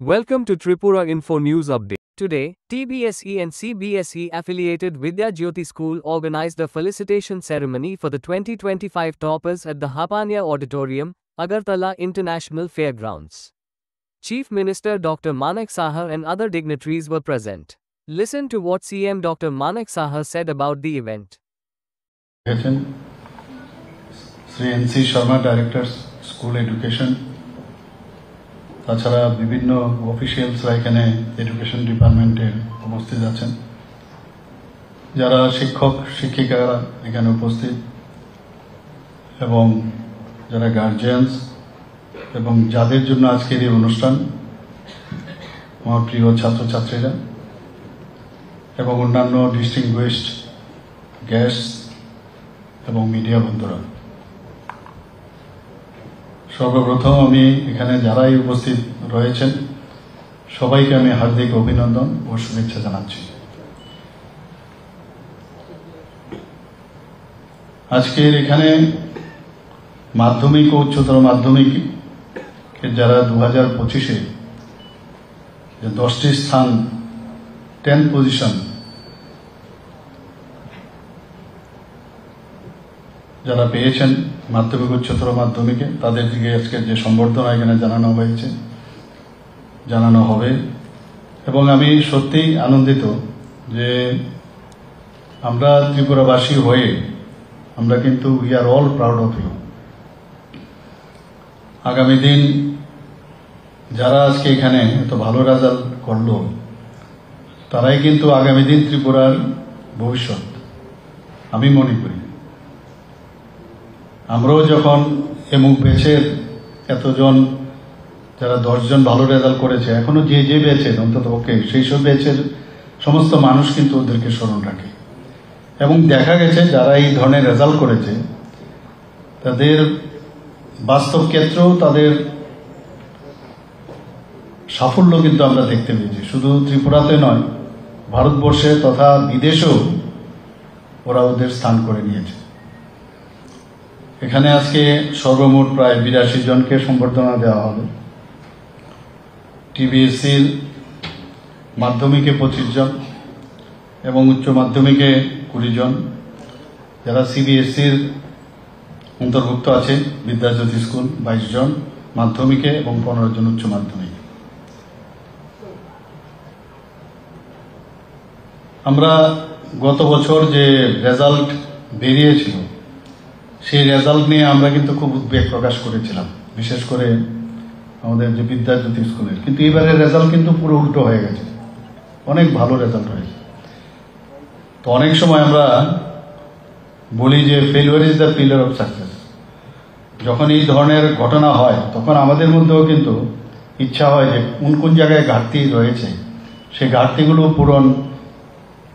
Welcome to Tripura Info News Update. Today, TBSE and CBSE affiliated Vidya Jyoti School organized a felicitation ceremony for the 2025 toppers at the Hapania Auditorium, Agartala International Fairgrounds. Chief Minister Dr. Manak Saha and other dignitaries were present. Listen to what CM Dr. Manak Saha said about the event. Shri NC Sharma director school education, তাছাড়া বিভিন্ন অফিসিয়ালসরা এখানে education ডিপার্টমেন্টের উপস্থিত আছেন, যারা শিক্ষক শিক্ষিকারা এখানে উপস্থিত এবং যারা গার্জিয়ানস এবং যাদের জন্য আজকের এই অনুষ্ঠান, আমার প্রিয় ছাত্রছাত্রীরা এবং অন্যান্য ডিস্টিংগুইশড গেস্ট এবং মিডিয়া বন্ধুরা, সর্বপ্রথম আমি এখানে যারাই উপস্থিত রয়েছেন সবাইকে আমি হার্দিক অভিনন্দন ও শুভেচ্ছা জানাচ্ছি। আজকের এখানে মাধ্যমিক ও উচ্চতর মাধ্যমিক যারা 2025-এ 10টি স্থান 10 পজিশন যারা পেয়েছেন মাধ্যমিক উচ্চতর মাধ্যমিকে, তাদের দিকে আজকে যে সম্বর্ধনা এখানে জানানো হয়েছে, জানানো হবে, এবং আমি সত্যিই আনন্দিত যে আমরা ত্রিপুরাবাসী হয়ে আমরা কিন্তু we are all proud of you. আগামী দিন যারা আজকে এখানে এত ভালো রেজাল্ট করলো তারাই কিন্তু আগামী দিন ত্রিপুরার ভবিষ্যৎ আমি মনে করি। আমরাও যখন এমুক ব্যাচের এতজন যারা 10 জন ভালো রেজাল্ট করেছে, এখনো যে ব্যাচের অন্তত পক্ষে সেই সব ব্যাচের সমস্ত মানুষ কিন্তু ওদেরকে স্মরণ রাখে, এবং দেখা গেছে যারা এই ধরনের রেজাল্ট করেছে তাদের বাস্তব ক্ষেত্রেও তাদের সাফল্য কিন্তু আমরা দেখতে পেয়েছি। শুধু ত্রিপুরাতে নয়, ভারতবর্ষে তথা বিদেশেও ওরা ওদের স্থান করে নিয়েছে। এখানে আজকে সর্বমোট প্রায় 82 জনকে সম্বর্ধনা দেওয়া হবে। টিবিএসসির মাধ্যমিকে 25 জন এবং উচ্চ মাধ্যমিকে 20 জন, যারা সিবিএসসির অন্তর্ভুক্ত আছে বিদ্যাজ্যোতি স্কুল 22 জন মাধ্যমিকে এবং 15 জন উচ্চ মাধ্যমিকে। আমরা গত বছর যে রেজাল্ট বেরিয়েছিল সেই রেজাল্ট নিয়ে আমরা কিন্তু খুব উদ্বেগ প্রকাশ করেছিলাম, বিশেষ করে আমাদের যে বিদ্যাজ্যোতি স্কুলের। কিন্তু এবারের রেজাল্ট কিন্তু পুরো উল্টো হয়ে গেছে, অনেক ভালো রেজাল্ট হয়েছে। তো অনেক সময় আমরা বলি যে failure is the pillar of success. যখন এই ধরনের ঘটনা হয় তখন আমাদের মধ্যেও কিন্তু ইচ্ছা হয় যে কোন জায়গায় ঘাটতি রয়েছে সেই ঘাটতিগুলো পূরণ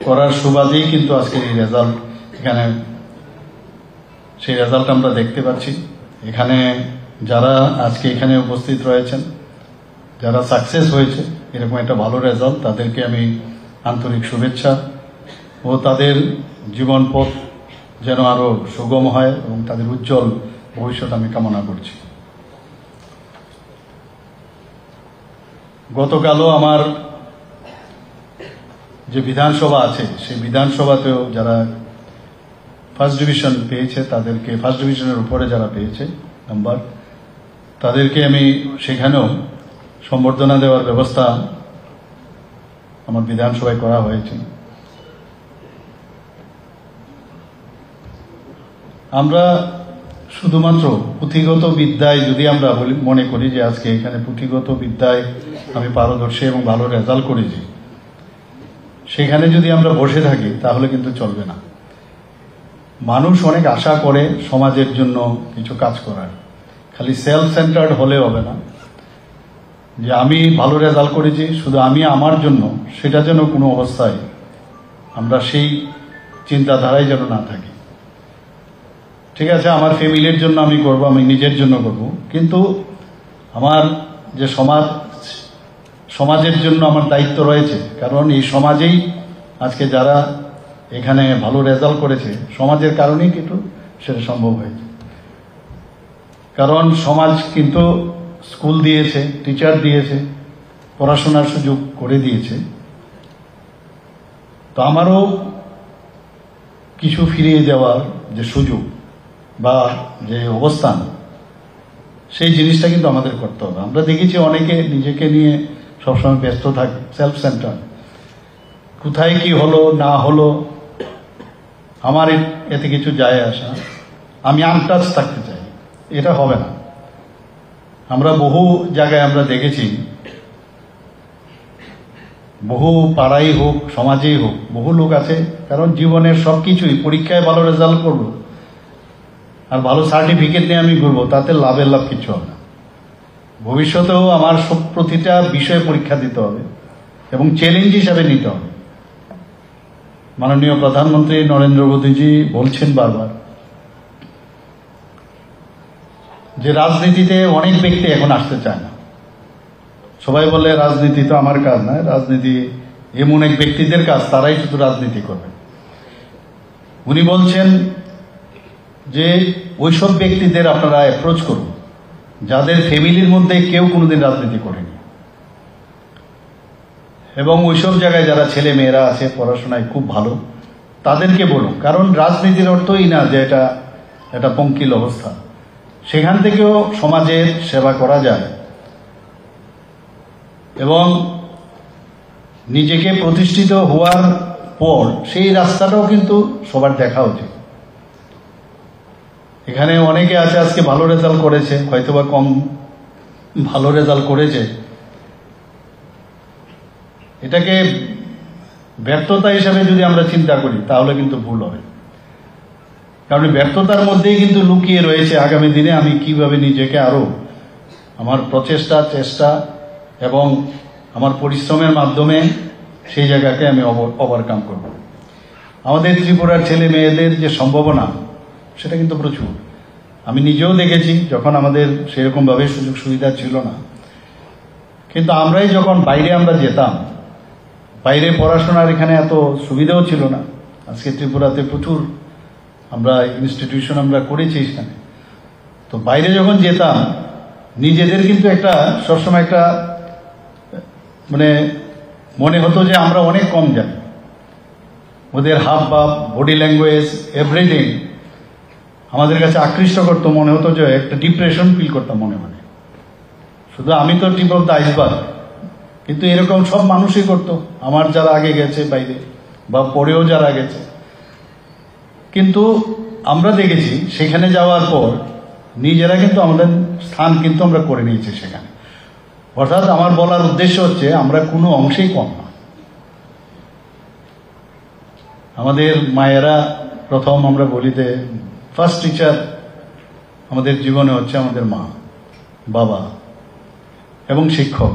করার সুবাদেই কিন্তু আজকের এই রেজাল্ট, এখানে সেই রেজাল্ট আমরা দেখতে পাচ্ছি। এখানে যারা আজকে এখানে উপস্থিত রয়েছেন, যারা সাকসেস হয়েছে এরকম একটা ভালো রেজাল্ট, তাদেরকে আমি আন্তরিক শুভেচ্ছা ও তাদের জীবন পথ যেন আরো সুগম হয় এবং তাদের উজ্জ্বল ভবিষ্যৎ আমি কামনা করছি। গতকালও আমার যে বিধানসভা আছে সেই বিধানসভাতেও যারা ফার্স্ট ডিভিশন পেয়েছে, তাদেরকে ফার্স্ট ডিভিশনের উপরে যারা পেয়েছে নাম্বার, তাদেরকে আমি সেখানেও সম্বর্ধনা দেওয়ার ব্যবস্থা আমার বিধানসভায় করা হয়েছে। আমরা শুধুমাত্র পুঁথিগত বিদ্যায় যদি আমরা মনে করি যে আজকে এখানে পুঁথিগত বিদ্যায় আমি পারদর্শী এবং ভালো রেজাল্ট করেছি, সেখানে যদি আমরা বসে থাকি তাহলে কিন্তু চলবে না। মানুষ অনেক আশা করে সমাজের জন্য কিছু কাজ করার, খালি সেলফ সেন্টার্ড হলে হবে না যে আমি ভালো রেজাল্ট করেছি শুধু আমি আমার জন্য, সেটা যেন কোনো অবস্থায় আমরা সেই চিন্তাধারায় যেন না থাকি। ঠিক আছে, আমার ফ্যামিলির জন্য আমি করব, আমি নিজের জন্য করব, কিন্তু আমার যে সমাজের জন্য আমার দায়িত্ব রয়েছে, কারণ এই সমাজেই আজকে যারা এখানে ভালো রেজাল্ট করেছে সমাজের কারণেই কিন্তু সেটা সম্ভব হয়েছে। কারণ সমাজ কিন্তু স্কুল দিয়েছে, টিচার দিয়েছে, পড়াশোনার সুযোগ করে দিয়েছে। তো আমারও কিছু ফিরিয়ে দেওয়ার যে সুযোগ বা যে অবস্থান, সেই জিনিসটা কিন্তু আমাদের করতে হবে। আমরা দেখেছি অনেকে নিজেকে নিয়ে সবসময় ব্যস্ত থাকে, সেলফ সেন্টার, কোথায় কি হলো না হলো আমার এতে কিছু যায় আসা, আমি আনটাচ থাকতে চাই, এটা হবে না। আমরা বহু জায়গায় আমরা দেখেছি, বহু পাড়াই হোক সমাজেই হোক, বহু লোক আছে কারণ জীবনের সবকিছুই, পরীক্ষায় ভালো রেজাল্ট করবো আর ভালো সার্টিফিকেট নিয়ে আমি ঘুরবো, তাতে লাভের লাভ কিছু হবে না। ভবিষ্যতেও আমার সব প্রতিটা বিষয়ে পরীক্ষা দিতে হবে এবং চ্যালেঞ্জ হিসাবে নিতে হবে। মাননীয় প্রধানমন্ত্রী নরেন্দ্র মোদীজি বলছেন বারবার যে রাজনীতিতে অনেক ব্যক্তি এখন আসতে চায় না। সবাই বলে রাজনীতি তো আমার কাজ নয়, রাজনীতি এমন এক ব্যক্তিদের কাজ, তারাই শুধু রাজনীতি করবে। উনি বলছেন যে ওইসব ব্যক্তিদের আপনারা অ্যাপ্রোচ করুন যাদের ফ্যামিলির মধ্যে কেউ কোনোদিন রাজনীতি করেনি, এবং ওইসব জায়গায় যারা ছেলে মেয়েরা আছে পড়াশোনায় খুব ভালো, তাদেরকে বলুন। কারণ রাজনীতির অর্থই না যে এটা পঙ্কিল অবস্থা, সেখান থেকেও সমাজের সেবা করা যায় এবং নিজেকে প্রতিষ্ঠিত হওয়ার পর সেই রাস্তাটাও কিন্তু সবার দেখা উচিত। এখানে অনেকে আছে আজকে ভালো রেজাল্ট করেছে, হয়তোবা কম ভালো রেজাল্ট করেছে, এটাকে ব্যর্থতা হিসাবে যদি আমরা চিন্তা করি তাহলে কিন্তু ভুল হবে। কারণ ব্যর্থতার মধ্যেই কিন্তু লুকিয়ে রয়েছে আগামী দিনে আমি কিভাবে নিজেকে আরো আমার প্রচেষ্টা, চেষ্টা এবং আমার পরিশ্রমের মাধ্যমে সেই জায়গাকে আমি ওভারকাম করব। আমাদের ত্রিপুরার ছেলে মেয়েদের যে সম্ভাবনা, সেটা কিন্তু প্রচুর। আমি নিজেও দেখেছি যখন আমাদের সেরকমভাবে সুযোগ সুবিধা ছিল না, কিন্তু আমরাই যখন বাইরে আমরা যেতাম, বাইরে পড়াশোনার এখানে এত সুবিধাও ছিল না। আজকে ত্রিপুরাতে প্রচুর আমরা ইনস্টিটিউশন আমরা করেছি এখানে। তো বাইরে যখন যেতাম নিজেদের কিন্তু একটা সবসময় একটা মনে হতো যে আমরা অনেক কম জানি। ওদের হাব ভাব, বডি ল্যাঙ্গুয়েজ, এভরিথিং আমাদের কাছে আকৃষ্ট করতো। মনে হতো যে একটা ডিপ্রেশন ফিল করতাম মনে মনে, শুধু আমি তো টিপ অফ দ্য আইসবার্গ, কিন্তু এরকম সব মানুষই করতো, আমার যারা আগে গেছে বাইরে বা পরেও যারা গেছে। কিন্তু আমরা দেখেছি সেখানে যাওয়ার পর নিজেরা কিন্তু আমাদের স্থান কিন্তু আমরা করে নিয়েছি সেখানে। অর্থাৎ আমার বলার উদ্দেশ্য হচ্ছে আমরা কোনো অংশেই কম না। আমাদের মায়েরা প্রথম, আমরা বলি যে ফার্স্ট টিচার আমাদের জীবনে হচ্ছে আমাদের মা, বাবা এবং শিক্ষক।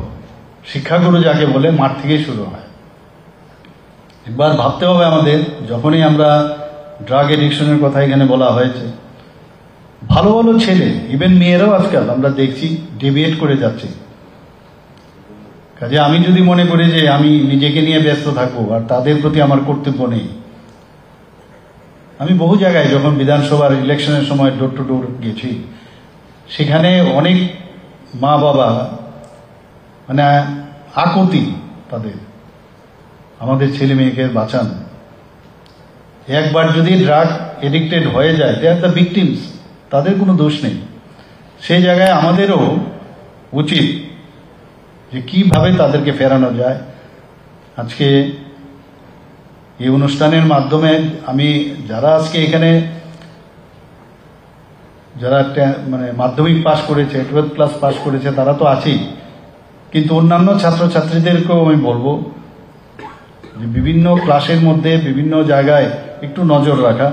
শিক্ষাগুরু যাকে বলে মাঠ থেকেই শুরু হয়। একবার ভাবতে হবে আমাদের, যখনই আমরা ড্রাগ এডিকশনের কথা এখানে বলা হয়েছে, ভালো ভালো ছেলে, ইভেন মেয়েরাও আজকাল আমরা দেখছি ডেভিয়েট করে যাচ্ছে। কাজে আমি যদি মনে করি যে আমি নিজেকে নিয়ে ব্যস্ত থাকবো আর তাদের প্রতি আমার কর্তব্য নেই, আমি বহু জায়গায় যখন বিধানসভার ইলেকশনের সময় ডোর টু ডোর গেছি, সেখানে অনেক মা বাবা আকুতি তাদের, আমাদের ছেলে মেয়েকে বাঁচান। একবার যদি ড্রাগ এডিক্টেড হয়ে যায়, দে আর দ্য ভিকটিমস, তাদের কোনো দোষ নেই। সেই জায়গায় আমাদেরও উচিত যে কিভাবে তাদেরকে ফেরানো যায়। আজকে এই অনুষ্ঠানের মাধ্যমে আমি যারা আজকে এখানে যারা মাধ্যমিক পাস করেছে, 12th ক্লাস পাস করেছে, তারা তো আছেই, কিন্তু অন্যান্য ছাত্রছাত্রীদেরকেও আমি বলবো যে বিভিন্ন ক্লাসের মধ্যে বিভিন্ন জায়গায় একটু নজর রাখা।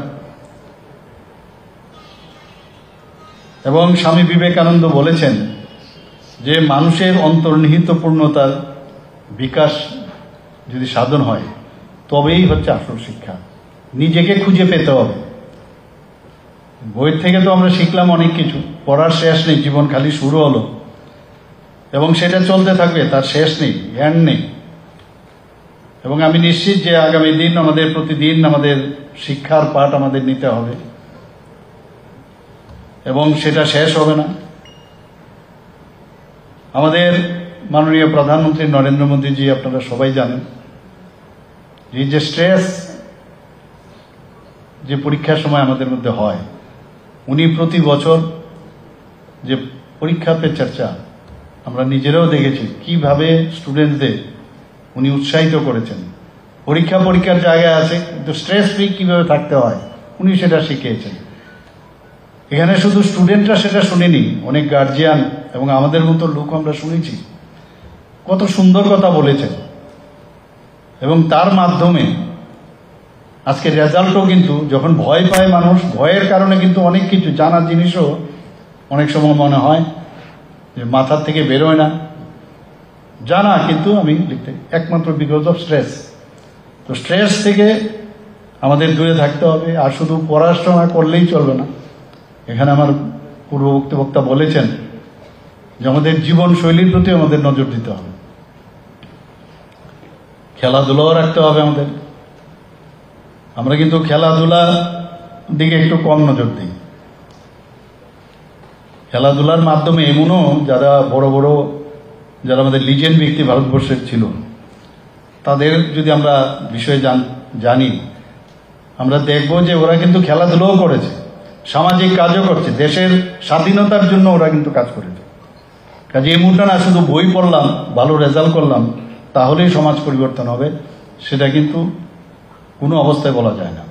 এবং স্বামী বিবেকানন্দ বলেছেন যে মানুষের অন্তর্নিহিত পূর্ণতার বিকাশ যদি সাধন হয়, তবেই হচ্ছে আসল শিক্ষা। নিজেকে খুঁজে পেতে হবে। বইয়ের থেকে তো আমরা শিখলাম অনেক কিছু, পড়ার শেষ নেই, জীবন খালি শুরু হলো এবং সেটা চলতে থাকবে, তার শেষ নেই, এন্ড নেই। এবং আমি নিশ্চিত যে আগামী দিন আমাদের প্রতিদিন আমাদের শিক্ষার পাঠ আমাদের নিতে হবে এবং সেটা শেষ হবে না। আমাদের মাননীয় প্রধানমন্ত্রী নরেন্দ্র মোদীজি আপনারা সবাই জানেন, এই যে স্ট্রেস যে পরীক্ষার সময় আমাদের মধ্যে হয়, উনি প্রতি বছর যে পরীক্ষা পে চর্চা আমরা নিজেরাও দেখেছি কিভাবে স্টুডেন্টদের উনি উৎসাহিত করেছেন। পরীক্ষার জায়গায় আছে, কিন্তু স্ট্রেস ফ্রি কিভাবে থাকতে হয় উনি সেটা শিখিয়েছেন। এখানে শুধু স্টুডেন্টরা সেটা শুনেনি, অনেক গার্জিয়ান এবং আমাদের মতো লোক আমরা শুনেছি, কত সুন্দর কথা বলেছেন। এবং তার মাধ্যমে আজকে রেজাল্টও কিন্তু যখন ভয় পায় মানুষ, ভয়ের কারণে কিন্তু অনেক কিছু জানার জিনিসও অনেক সময় মনে হয় যে মাথার থেকে বেরোয় না, জানা কিন্তু আমি লিখতে একমাত্র বিকজ অফ স্ট্রেস। তো স্ট্রেস থেকে আমাদের দূরে থাকতে হবে। আর শুধু পড়াশোনা করলেই চলবে না। এখানে আমার পূর্ববর্তী বক্তা বলেছেন যে আমাদের জীবনশৈলীর প্রতি আমাদের নজর দিতে হবে, খেলাধুলাও রাখতে হবে আমাদের। আমরা কিন্তু খেলাধুলার দিকে একটু কম নজর দিই। খেলাধুলার মাধ্যমে এমনও যারা বড় বড় যারা আমাদের লিজেন্ড ব্যক্তি ভারতবর্ষের ছিল, তাদের যদি আমরা বিষয়ে জানি, আমরা দেখব যে ওরা কিন্তু খেলাধুলাও করেছে, সামাজিক কাজও করছে, দেশের স্বাধীনতার জন্য ওরা কিন্তু কাজ করেছে। কাজে এমনটা না শুধু বই পড়লাম, ভালো রেজাল্ট করলাম তাহলেই সমাজ পরিবর্তন হবে, সেটা কিন্তু কোনো অবস্থায় বলা যায় না।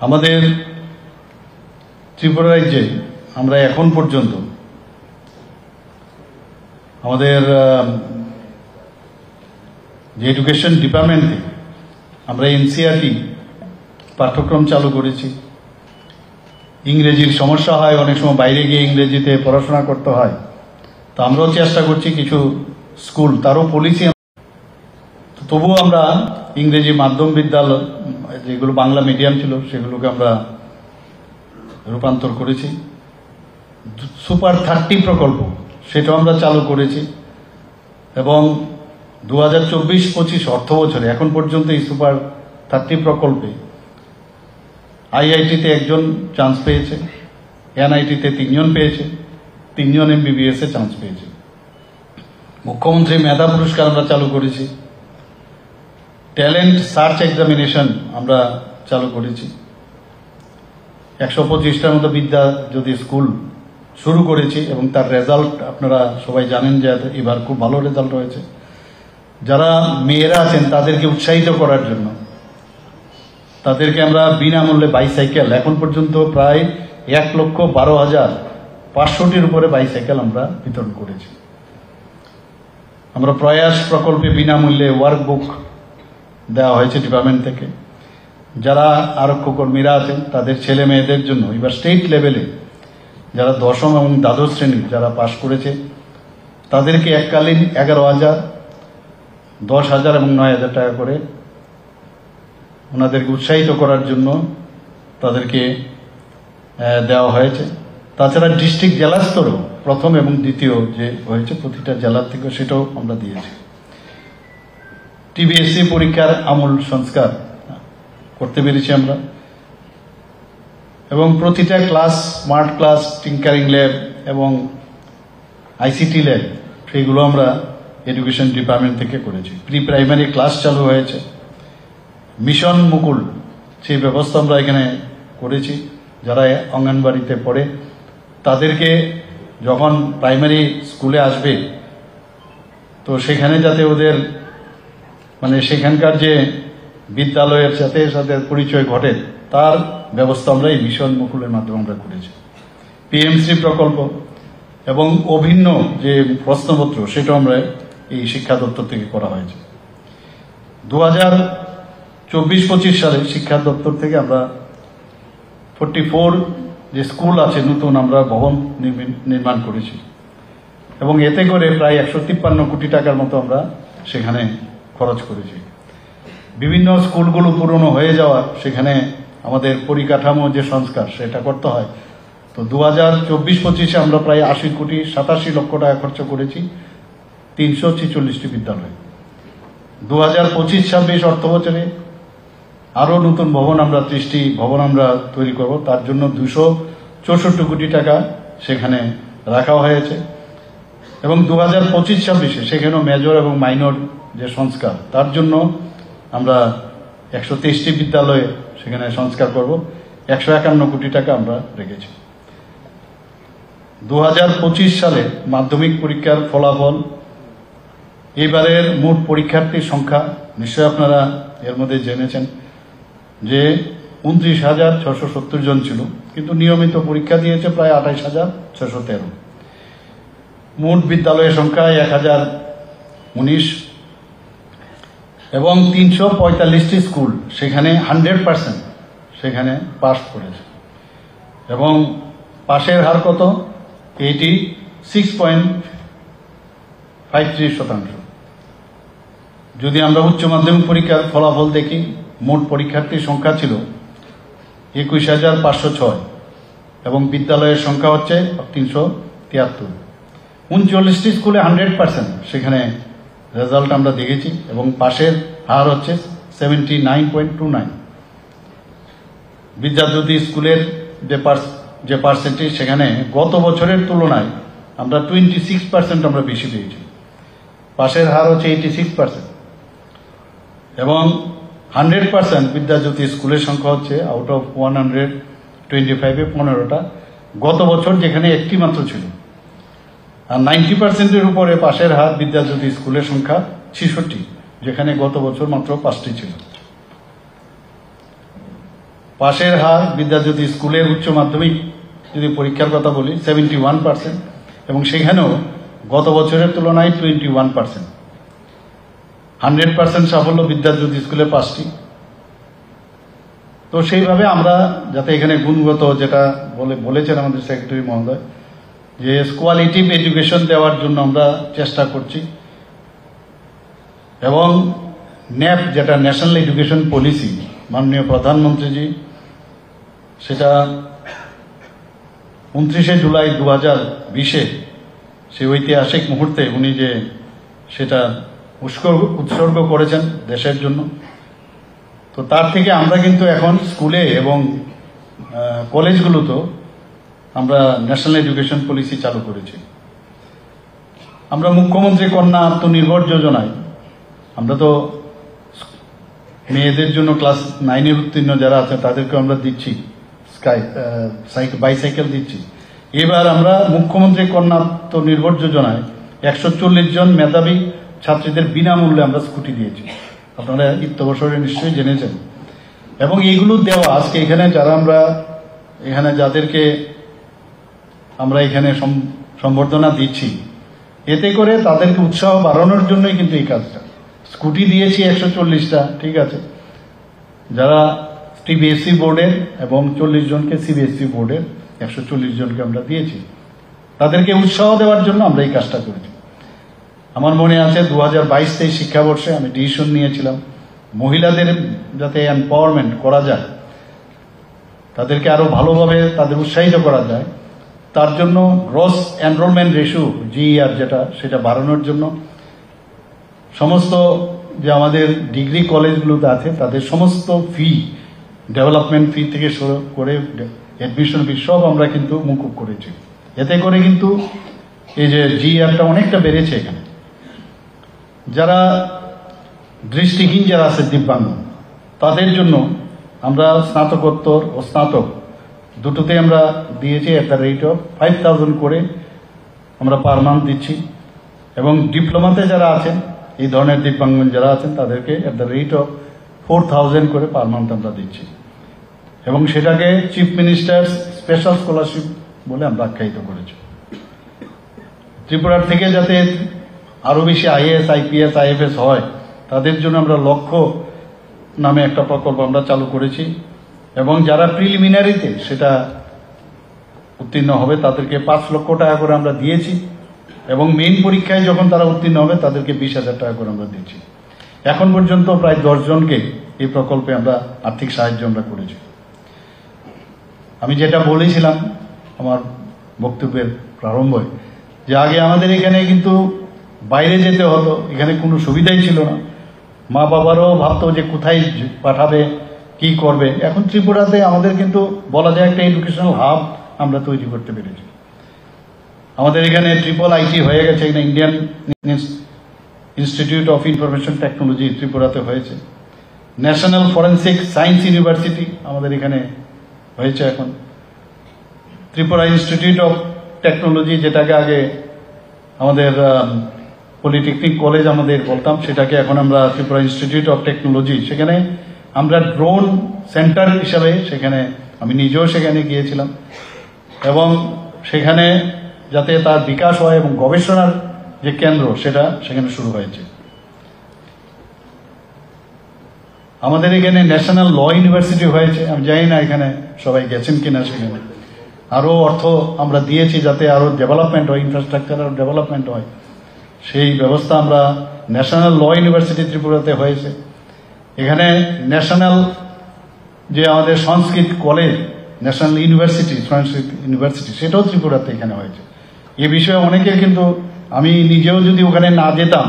আমাদের ত্রিপুরা রাজ্যে আমরা এখন পর্যন্ত আমাদের যে এডুকেশন ডিপার্টমেন্ট থেকে আমরা এনসিইআরটি পাঠ্যক্রম চালু করেছি। ইংরেজির সমস্যা হয়, অনেক সময় বাইরে গিয়ে ইংরেজিতে পড়াশোনা করতে হয়, তো আমরাও চেষ্টা করছি কিছু স্কুল, তারও পলিসি, তবুও আমরা ইংরেজি মাধ্যম বিদ্যালয় যেগুলো বাংলা মিডিয়াম ছিল সেগুলোকে আমরা রূপান্তর করেছি। সুপার 30 প্রকল্প সেটাও আমরা চালু করেছি এবং 2024-25 অর্থ বছরে এখন পর্যন্ত এই সুপার 30 প্রকল্পে আইআইটিতে 1 জন চান্স পেয়েছে, এনআইটিতে 3 জন পেয়েছে, 3 জন এমবিবিএস এ চান্স পেয়েছে। মুখ্যমন্ত্রী মেধা পুরস্কার আমরা চালু করেছি। ট্যালেন্ট সার্চ এক্সামিনেশন আমরা চালু করেছি। 125টার মতো বিদ্যা যদি স্কুল শুরু করেছি এবং তার রেজাল্ট আপনারা সবাই জানেন যে এবার খুব ভালো রেজাল্ট হয়েছে। যারা মেয়েরা আছেন তাদেরকে উৎসাহিত করার জন্য তাদেরকে আমরা বিনামূল্যে বাইসাইকেল, এখন পর্যন্ত প্রায় 1,12,500টির উপরে বাইসাইকেল আমরা বিতরণ করেছি। আমরা প্রয়াস প্রকল্পে বিনামূল্যে ওয়ার্কবুক দেওয়া হয়েছে ডিপার্টমেন্ট থেকে। যারা আরক্ষী কর্মীরা আছেন তাদের ছেলে মেয়েদের জন্য এবার স্টেট লেভেলে যারা 10ম এবং দ্বাদশ শ্রেণী যারা পাশ করেছে তাদেরকে এককালীন 11,000, 10,000 এবং 9,000 টাকা করে ওনাদেরকে উৎসাহিত করার জন্য তাদেরকে দেওয়া হয়েছে। তাছাড়া ডিস্ট্রিক্ট জেলা স্তরেও প্রথম এবং দ্বিতীয় যে হয়েছে প্রতিটা জেলার থেকে সেটাও আমরা দিয়েছি। টিবিএসসি পরীক্ষার আমূল সংস্কার করতে পেরেছি আমরা এবং প্রতিটা class smart class, tinkering lab এবং আইসিটি ল্যাব সেগুলো আমরা এডুকেশন ডিপার্টমেন্ট থেকে করেছি। প্রি প্রাইমারি ক্লাস চালু হয়েছে। মিশন মুকুল সেই ব্যবস্থা আমরা এখানে করেছি। যারা অঙ্গনবাড়িতে পড়ে তাদেরকে যখন প্রাইমারি স্কুলে আসবে তো সেখানে যাতে ওদের মানে সেখানকার যে বিদ্যালয়ের সাথে সাথে পরিচয় ঘটে তার ব্যবস্থা আমরা এই মিশন মুকুলের মাধ্যমে আমরা করেছি। পিএমসি প্রকল্প এবং অভিন্ন যে প্রশ্নপত্র সেটা আমরা এই শিক্ষা দপ্তর থেকে করা হয়েছে। 2024-25 সালে শিক্ষা দপ্তর থেকে আমরা 44 যে স্কুল আছে নতুন আমরা ভবন নির্মাণ করেছি এবং এতে করে প্রায় 153 কোটি টাকার মতো আমরা সেখানে খরচ করেছি। বিভিন্ন স্কুলগুলো পুরনো হয়ে যাওয়া, সেখানে আমাদের পরিকাঠামো যে সংস্কার সেটা করতে হয়। তো 2024-25 আমরা প্রায় 80,87 লক্ষ টাকা খরচ করেছি 346টি বিদ্যালয়ে। 2025-26 অর্থ বছরে আরো নতুন ভবন আমরা 30টি ভবন আমরা তৈরি করব, তার জন্য 264 কোটি টাকা সেখানে রাখা হয়েছে এবং 2025-26 সেখানেও মেজর এবং মাইনর যে সংস্কার তার জন্য আমরা 123টি বিদ্যালয়ে সেখানে সংস্কার করব। 151 কোটি টাকা আমরা রেখেছি। 2025 সালে মাধ্যমিক পরীক্ষার ফলাফল, এবারের মোট পরীক্ষার্থীর সংখ্যা নিশ্চয়ই আপনারা এর মধ্যে জেনেছেন যে 29,670 জন ছিল, কিন্তু নিয়মিত পরীক্ষা দিয়েছে প্রায় 28,613। মোট বিদ্যালয়ের সংখ্যা 1019 এবং 345টি স্কুল সেখানে 100% সেখানে পাস করেছে এবং পাশের হার কত? 86.53%। যদি আমরা উচ্চ মাধ্যমিক পরীক্ষার ফলাফল দেখি, মোট পরীক্ষার্থীর সংখ্যা ছিল 21,506 এবং বিদ্যালয়ের সংখ্যা হচ্ছে 373। 39টি স্কুলে 100% সেখানে রেজাল্ট আমরা দেখেছি এবং পাশের হার হচ্ছে 79.29। বিদ্যাজ্যোতি স্কুলের যে পার্সেন্টেজ সেখানে গত বছরের তুলনায় আমরা 26% আমরা বেশি পেয়েছি। পাশের হার হচ্ছে 86% এবং 100% বিদ্যাজ্যোতি স্কুলের সংখ্যা হচ্ছে আউট অফ 125-এ 15টা, গত বছর যেখানে একটি মাত্র ছিল। আর 90%-এর উপরে পাশের হার বিদ্যাজ্যোতি স্কুলের সংখ্যা 66, যেখানে গত বছর মাত্র 5টি ছিল। পাশের হার বিদ্যাজ্যোতি স্কুলের উচ্চ মাধ্যমিক যদি পরীক্ষার কথা বলি 71% এবং সেখানেও গত বছরের তুলনায় 21%। 100% সাফল্য বিদ্যাজ্যোতি স্কুলে 5টি। তো সেইভাবে আমরা যাতে এখানে গুণগত যেটা বলেছেন আমাদের সেক্রেটারি মহোদয় যে কোয়ালিটিভ এডুকেশন দেওয়ার জন্য আমরা চেষ্টা করছি এবং ন্যাপ যেটা ন্যাশনাল এডুকেশন পলিসি মাননীয় প্রধানমন্ত্রীজি সেটা 29শে জুলাই 2020-এ সেই ঐতিহাসিক মুহূর্তে উনি যে সেটা উৎসর্গ করেছেন দেশের জন্য। তো তার থেকে আমরা কিন্তু এখন স্কুলে এবং কলেজগুলোতেও আমরা ন্যাশনাল এডুকেশন পলিসি চালু করেছি। আমরা মুখ্যমন্ত্রী কন্যা আত্মনির্ভর যোজনায় আমরা তো মেয়েদের জন্য ক্লাস 9-এর উত্তীর্ণ যারা আছে তাদেরকে আমরা দিচ্ছি বাইসাইকেল দিচ্ছি। এবার আমরা মুখ্যমন্ত্রী কন্যা আত্মনির্ভর যোজনায় 140 জন মেধাবী ছাত্রীদের বিনামূল্যে আমরা স্কুটি দিয়েছি। আপনারা ইত্যবসরে নিশ্চয়ই জেনেছেন এবং এইগুলো দেওয়া আজকে এখানে যারা আমরা এখানে যাদেরকে আমরা এখানে সম্বর্ধনা দিচ্ছি, এতে করে তাদেরকে উৎসাহ বাড়ানোর জন্যই কিন্তু এই কাজটা। স্কুটি দিয়েছি 140টা, ঠিক আছে, যারা টিবিএসসি বোর্ডের এবং 40 জনকে সিবিএসসি বোর্ডের 140 জনকে আমরা দিয়েছি। তাদেরকে উৎসাহ দেওয়ার জন্য আমরা এই কাজটা করেছি। আমার মনে আছে 2022-23 শিক্ষাবর্ষে আমি ডিসিশন নিয়েছিলাম মহিলাদের যাতে এম্পাওয়ারমেন্ট করা যায়, তাদেরকে আরো ভালোভাবে তাদের উৎসাহিত করা যায়, তার জন্য গ্রস এনরোলমেন্ট রেশিও GER যেটা সেটা বাড়ানোর জন্য সমস্ত যে আমাদের ডিগ্রি কলেজগুলোতে আছে তাদের সমস্ত ফি, ডেভেলপমেন্ট ফি থেকে শুরু করে অ্যাডমিশন ফি সব আমরা কিন্তু মকুব করেছি। এতে করে কিন্তু এই যে GERটা অনেকটা বেড়েছে। এখানে যারা দৃষ্টিহীন যারা আছে দিব্যাঙ্গ তাদের জন্য আমরা স্নাতকোত্তর ও স্নাতক দুটোতে আমরা দিয়েছি এট দ্য রেট অফ 5,000 করে আমরা পার মান্থ দিচ্ছি এবং ডিপ্লোমাতে যারা আছেন এই ধরনের দিব্যাঙ্গ যারা আছেন তাদেরকে এট দ্য রেট অফ 4,000 করে পার মান্থ আমরা দিচ্ছি এবং সেটাকে চিফ মিনিস্টার স্পেশাল স্কলারশিপ বলে আমরা আখ্যায়িত করেছি। ত্রিপুরার থেকে যাতে আরো বেশি IAS, IPS, IFS হয় তাদের জন্য আমরা লক্ষ্য নামে একটা প্রকল্প আমরা চালু করেছি এবং যারা প্রিলিমিনারিতে সেটা উত্তীর্ণ হবে তাদেরকে 5 লক্ষ টাকা করে আমরা দিয়েছি এবং মেইন পরীক্ষায় যখন তারা উত্তীর্ণ হবে তাদেরকে 20,000 টাকা করে আমরা দিচ্ছি। এখন পর্যন্ত প্রায় 10 জনকে এই প্রকল্পে আমরা আর্থিক সাহায্য আমরা করেছি। আমি যেটা বলেছিলাম আমার বক্তব্যের প্রারম্ভে যে আগে আমাদের এখানে কিন্তু বাইরে যেতে হতো, এখানে কোনো সুবিধাই ছিল না, মা বাবারও ভাবতো যে কোথায় পাঠাবে কি করবে। এখন ত্রিপুরাতে আমাদের কিন্তু বলা যায় একটা এডুকেশনাল হাব আমরা তৈরি করতে পেরেছি। আমাদের এখানে IIIT হয়ে গেছে, এখানে Indian institute of information technology ত্রিপুরাতে হয়েছে। ন্যাশনাল ফরেন্সিক সায়েন্স ইউনিভার্সিটি আমাদের এখানে হয়েছে এখন। ত্রিপুরা ইনস্টিটিউট অফ টেকনোলজি, যেটাকে আগে আমাদের পলিটেকনিক কলেজ আমাদের বলতাম, সেটাকে এখন আমরা ত্রিপুরা ইনস্টিটিউট অফ টেকনোলজি, সেখানে আমরা ড্রোন সেন্টার হিসাবে সেখানে আমি নিজেও সেখানে গিয়েছিলাম, এবং সেখানে যাতে তার বিকাশ হয় এবং গবেষণার যে কেন্দ্র সেটা সেখানে শুরু হয়েছে। আমাদের এখানে ন্যাশনাল ল ইউনিভার্সিটি হয়েছে, আমি জানি না এখানে সবাই গেছেন কিনা, সেখানে আরও অর্থ আমরা দিয়েছি যাতে আরও ডেভেলপমেন্ট হয়, ইনফ্রাস্ট্রাকচার আরও ডেভেলপমেন্ট হয়, সেই ব্যবস্থা আমরা ন্যাশনাল ল ইউনিভার্সিটি ত্রিপুরাতে হয়েছে। এখানে ন্যাশনাল যে আমাদের সংস্কৃত কলেজ, ন্যাশনাল ইউনিভার্সিটি সংস্কৃত ইউনিভার্সিটি, সেটাও ত্রিপুরাতে এখানে হয়েছে। এ বিষয়ে অনেকের কিন্তু, আমি নিজেও যদি ওখানে না যেতাম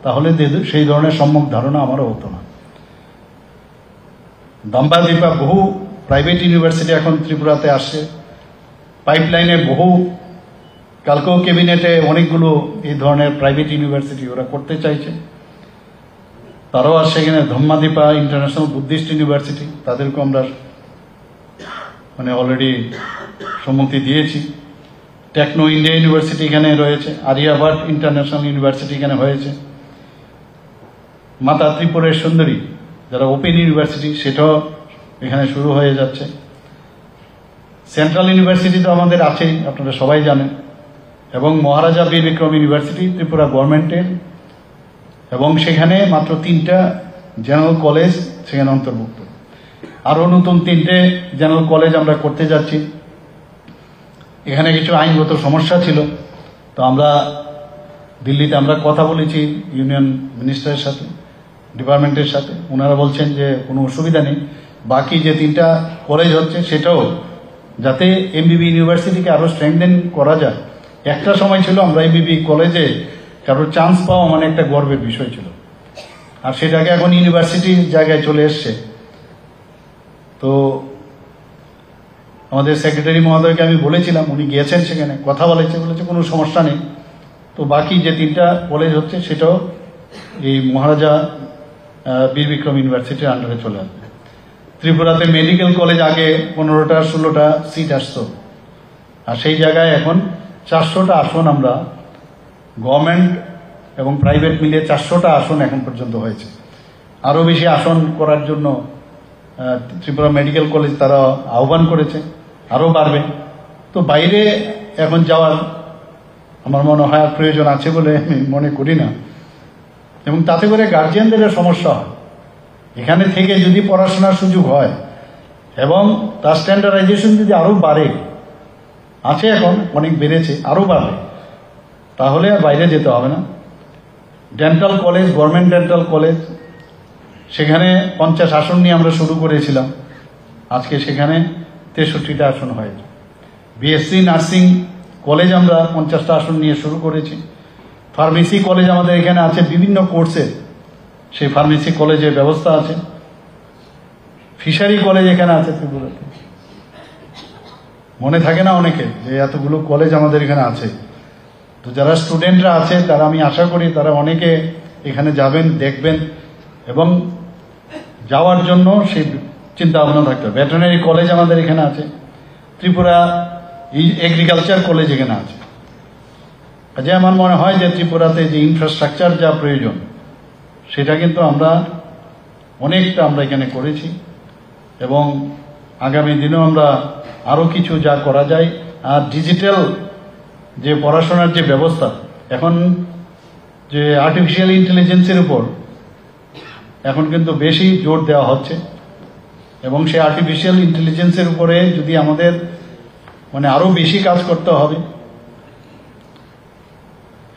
তাহলে সেই ধরনের সম্যক ধারণা আমারও হতো না। দম্বাদীপা বহু প্রাইভেট ইউনিভার্সিটি এখন ত্রিপুরাতে আসছে, পাইপলাইনে বহু, কালকেও ক্যাবিনেটে অনেকগুলো এই ধরনের প্রাইভেট ইউনিভার্সিটি ওরা করতে চাইছে, তারাও আসছে এখানে। ধম্মাদীপা ইন্টারন্যাশনাল বুদ্ধিস্ট ইউনিভার্সিটি, তাদেরকেও আমরা অলরেডি সম্মতি দিয়েছি। টেকনো ইন্ডিয়া ইউনিভার্সিটি এখানে রয়েছে, আরিয়াভাট ইন্টারন্যাশনাল ইউনিভার্সিটি এখানে হয়েছে। মাতা ত্রিপুরের সুন্দরী যারা ওপেন ইউনিভার্সিটি, সেটাও এখানে শুরু হয়ে যাচ্ছে। সেন্ট্রাল ইউনিভার্সিটি তো আমাদের আছেই, আপনারা সবাই জানেন, এবং মহারাজা বীর বিক্রম ইউনিভার্সিটি ত্রিপুরা গভর্নমেন্টের, এবং সেখানে মাত্র 3টা জেনারেল কলেজ সেখানে অন্তর্ভুক্ত। আরও নতুন 3টে জেনারেল কলেজ আমরা করতে যাচ্ছি। এখানে কিছু আইনগত সমস্যা ছিল, তো আমরা দিল্লিতে আমরা কথা বলেছি ইউনিয়ন মিনিস্টারের সাথে, ডিপার্টমেন্টের সাথে, ওনারা বলছেন যে কোনো অসুবিধা নেই, বাকি যে 3টা কলেজ হচ্ছে সেটাও যাতে এমবিবি ইউনিভার্সিটিকে আরও স্ট্রেংথেন করা যায়। একটা সময় ছিল আমরা এমবিবি কলেজে কারোর চান্স পাওয়া মানে একটা গর্বের বিষয় ছিল, আর সেটাকে এখন ইউনিভার্সিটির জায়গায় চলে এসছে। তো আমাদের সেক্রেটারি মহোদয়কে আমি বলেছিলাম, উনি গিয়েছেন সেখানে, কথা বলেছে কোনো সমস্যা নেই। তো বাকি যে 3টা কলেজ হচ্ছে সেটাও এই মহারাজা বীর বিক্রম ইউনিভার্সিটির আন্ডারে চলে আসবে। ত্রিপুরাতে মেডিকেল কলেজ আগে 15টা 16টা সিট আসতো, আর সেই জায়গায় এখন 400টা আসন, আমরা গভর্নমেন্ট এবং প্রাইভেট মিলিয়ে 400টা আসন এখন পর্যন্ত হয়েছে। আরও বেশি আসন করার জন্য ত্রিপুরা মেডিকেল কলেজ তারা আহ্বান করেছে, আরও বাড়বে। তো বাইরে এখন যাওয়ার আমার মনে হয় আর প্রয়োজন আছে বলে আমি মনে করি না, এবং তাতে করে গার্জিয়ানদের সমস্যা হয়। এখানে থেকে যদি পড়াশোনার সুযোগ হয় এবং তার স্ট্যান্ডার্ডাইজেশন যদি আরও বাড়ে, আছে এখন অনেক বেড়েছে, আরও বাড়বে, তাহলে আর বাইরে যেতে হবে না। Dental college, government dental college, সেখানে 50 আসন নিয়ে আমরা শুরু করেছিলাম, আজকে সেখানে 63টা আসন হয়েছে। বিএসসি নার্সিং কলেজ আমরা 50টা আসন নিয়ে শুরু করেছি। ফার্মেসি কলেজ আমাদের এখানে আছে, বিভিন্ন কোর্সে সেই ফার্মেসি কলেজের ব্যবস্থা আছে। ফিশারি কলেজ এখানে আছে ত্রিপুরাতে, মনে থাকে না অনেকে যে এতগুলো কলেজ আমাদের এখানে আছে। তো যারা স্টুডেন্টরা আছে তারা, আমি আশা করি তারা অনেকে এখানে যাবেন, দেখবেন, এবং যাওয়ার জন্য সেই চিন্তা ভাবনা থাকতে হবে। ভেটেরিনারি কলেজ আমাদের এখানে আছে, ত্রিপুরা এগ্রিকালচার কলেজ এখানে আছে। কাজে আমার মনে হয় যে ত্রিপুরাতে যে ইনফ্রাস্ট্রাকচার যা প্রয়োজন সেটা কিন্তু আমরা অনেকটা আমরা এখানে করেছি, এবং আগামী দিনেও আমরা আরও কিছু যা করা যায়। আর ডিজিটাল যে পড়াশোনার যে ব্যবস্থা, এখন যে আর্টিফিশিয়াল ইন্টেলিজেন্সের উপর এখন কিন্তু বেশি জোর দেওয়া হচ্ছে, এবং সেই আর্টিফিশিয়াল ইন্টেলিজেন্সের উপরে যদি আমাদের আরও বেশি কাজ করতে হবে।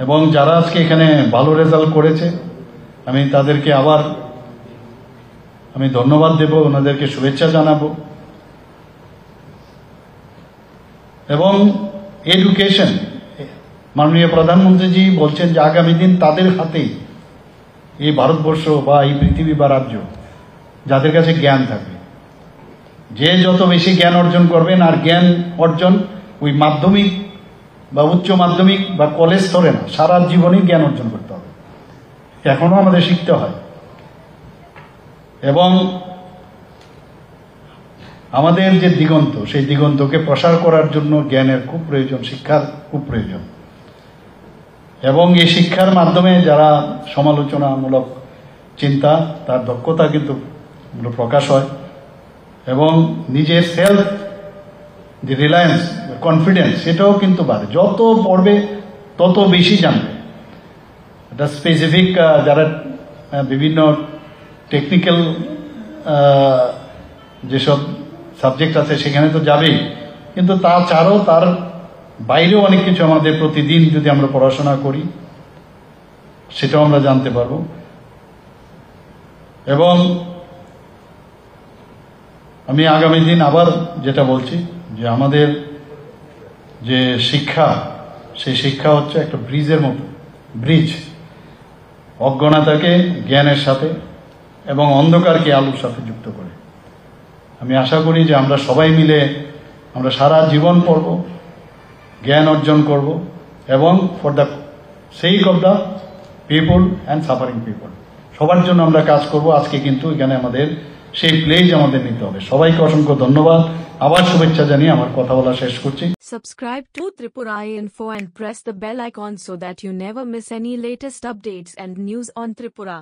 এবং যারা আজকে এখানে ভালো রেজাল্ট করেছে আমি তাদেরকে আবার আমি ধন্যবাদ দেব, ওনাদেরকে শুভেচ্ছা জানাবো। এবং এডুকেশন, মাননীয় প্রধানমন্ত্রীজি বলছেন যে আগামী দিন তাদের হাতেই এই ভারতবর্ষ বা এই পৃথিবী বা রাজ্য, যাদের কাছে জ্ঞান থাকবে, যে যত বেশি জ্ঞান অর্জন করবেন, আর জ্ঞান অর্জন ওই মাধ্যমিক বা উচ্চ মাধ্যমিক বা কলেজ স্তরে না, সারা জীবনই জ্ঞান অর্জন করতে হবে, এখনো আমাদের শিখতে হয়। এবং আমাদের যে দিগন্ত, সেই দিগন্তকে প্রসার করার জন্য জ্ঞানের খুব প্রয়োজন, শিক্ষার খুব প্রয়োজন। এবং এই শিক্ষার মাধ্যমে যারা সমালোচনামূলক চিন্তা, তার দক্ষতা কিন্তু প্রকাশ হয় এবং নিজের সেলফ যে রিলায়েন্স, কনফিডেন্স, সেটাও কিন্তু বাড়ে। যত পড়বে তত বেশি জানবে। এটা স্পেসিফিক যারা বিভিন্ন টেকনিক্যাল যেসব সাবজেক্ট আছে সেখানে তো যাবেই, কিন্তু তাছাড়াও তার বাইরেও অনেক কিছু আমাদের প্রতিদিন যদি আমরা পড়াশোনা করি সেটাও আমরা জানতে পারবো। এবং আমি আগামী দিন আবার যেটা বলছি যে আমাদের যে শিক্ষা, সেই শিক্ষা হচ্ছে একটা ব্রিজের মতো, ব্রিজ অজ্ঞানতাকে জ্ঞানের সাথে এবং অন্ধকারকে আলোর সাথে যুক্ত করে। আমি আশা করি যে আমরা সবাই মিলে আমরা সারা জীবন পড়ব, জ্ঞান অর্জন করব এবং for the sake of the people and suffering people, সবার জন্য আমরা কাজ করব। আজকে কিন্তু এখানে আমাদের সেই প্লেজ আমাদের নিতে হবে। সবাইকে অসংখ্য ধন্যবাদ, আবার শুভেচ্ছা জানিয়ে আমার কথা বলা শেষ করছি। Subscribe to Tripura Info and press the bell icon so that you never miss any latest updates and news on Tripura.